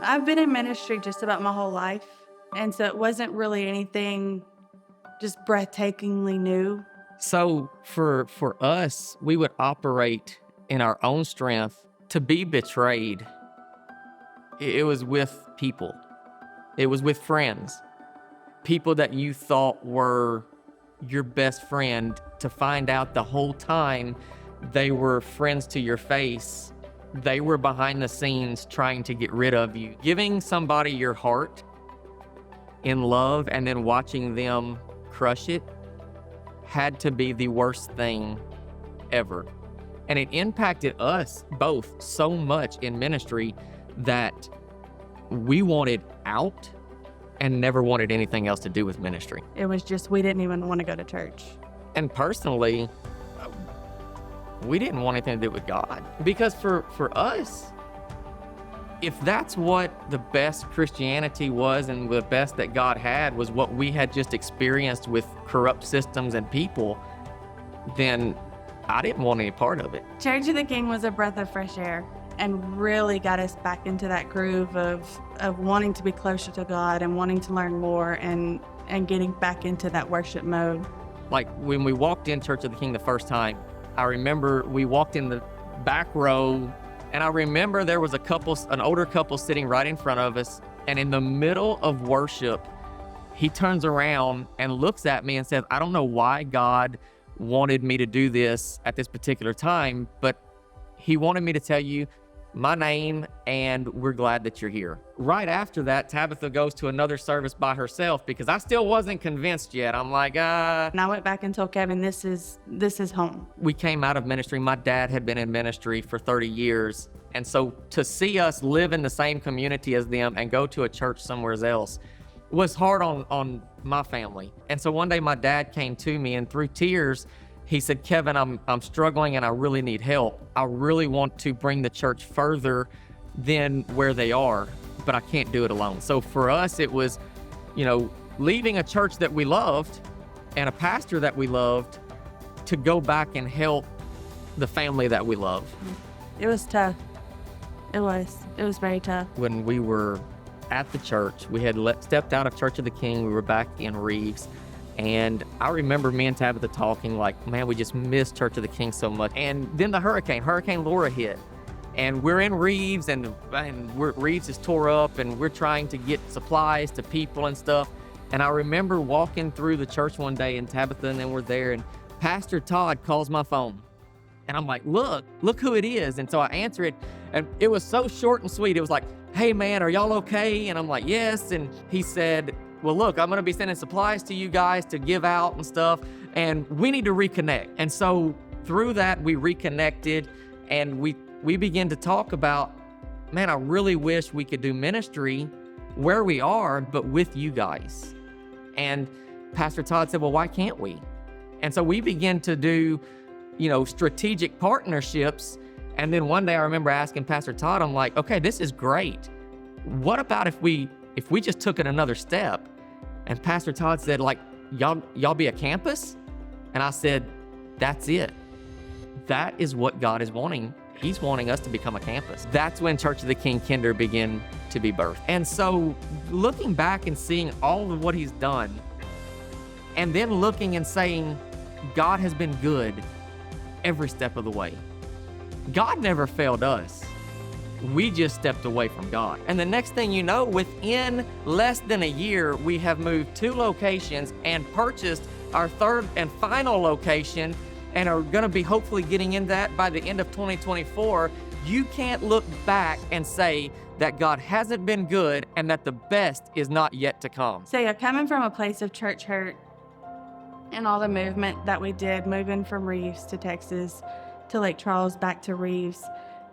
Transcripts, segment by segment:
I've been in ministry just about my whole life, and so it wasn't really anything just breathtakingly new. So for us, we would operate in our own strength. To be betrayed, it was with people. It was with friends. People that you thought were your best friend, to find out the whole time they were friends to your face. They were behind the scenes trying to get rid of you. Giving somebody your heart in love and then watching them crush it had to be the worst thing ever. And it impacted us both so much in ministry that we wanted out and never wanted anything else to do with ministry. It was just, we didn't even want to go to church. And personally, we didn't want anything to do with God. Because for us, if that's what the best Christianity was and the best that God had was what we had just experienced with corrupt systems and people, then I didn't want any part of it. Church of the King was a breath of fresh air and really got us back into that groove of wanting to be closer to God and wanting to learn more and getting back into that worship mode. Like when we walked in Church of the King the first time, I remember we walked in the back row, and I remember there was an older couple sitting right in front of us, and in the middle of worship, he turns around and looks at me and says, "I don't know why God wanted me to do this at this particular time, but he wanted me to tell you my name, and we're glad that you're here." Right after that, Tabatha goes to another service by herself because I still wasn't convinced yet. I'm like, And I went back and told Kevin, this is home. We came out of ministry. My dad had been in ministry for 30 years. And so to see us live in the same community as them and go to a church somewhere else was hard on my family. And so one day my dad came to me, and through tears, he said, "Kevin, I'm struggling and I really need help. I really want to bring the church further than where they are, but I can't do it alone." So for us, it was, leaving a church that we loved and a pastor that we loved to go back and help the family that we love. It was tough. It was very tough. When we were at the church, we had stepped out of Church of the King. We were back in Reeves. And I remember me and Tabatha talking like, man, we just miss Church of the King so much. And then the Hurricane Laura hit. And we're in Reeves, and Reeves is tore up, and we're trying to get supplies to people and stuff. And I remember walking through the church one day, and Tabatha and then we're there, and Pastor Todd calls my phone. And I'm like, look who it is. And so I answer it, and it was so short and sweet. It was like, "Hey man, are y'all okay?" And I'm like, "Yes." And he said, "Well, look, I'm going to be sending supplies to you guys to give out and stuff, and we need to reconnect." And so through that, we reconnected, and we began to talk about, man, I really wish we could do ministry where we are, but with you guys. And Pastor Todd said, "Well, why can't we?" And so we began to do, strategic partnerships. And then one day I remember asking Pastor Todd, I'm like, "Okay, this is great. What about if we just took it another step?" And Pastor Todd said, like, y'all be a campus? And I said, that's it. That is what God is wanting. He's wanting us to become a campus. That's when Church of the King Kinder began to be birthed. And so looking back and seeing all of what he's done, and then looking and saying, God has been good every step of the way. God never failed us. We just stepped away from God. And the next thing you know, within less than a year, we have moved 2 locations and purchased our 3rd and final location, and are going to be hopefully getting in that by the end of 2024. You can't look back and say that God hasn't been good and that the best is not yet to come. So yeah, coming from a place of church hurt and all the movement that we did, moving from Reeves to Texas to Lake Charles back to Reeves,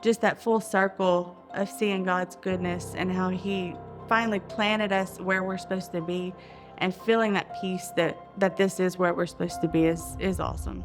just that full circle of seeing God's goodness and how he finally planted us where we're supposed to be, and feeling that peace that this is where we're supposed to be is awesome.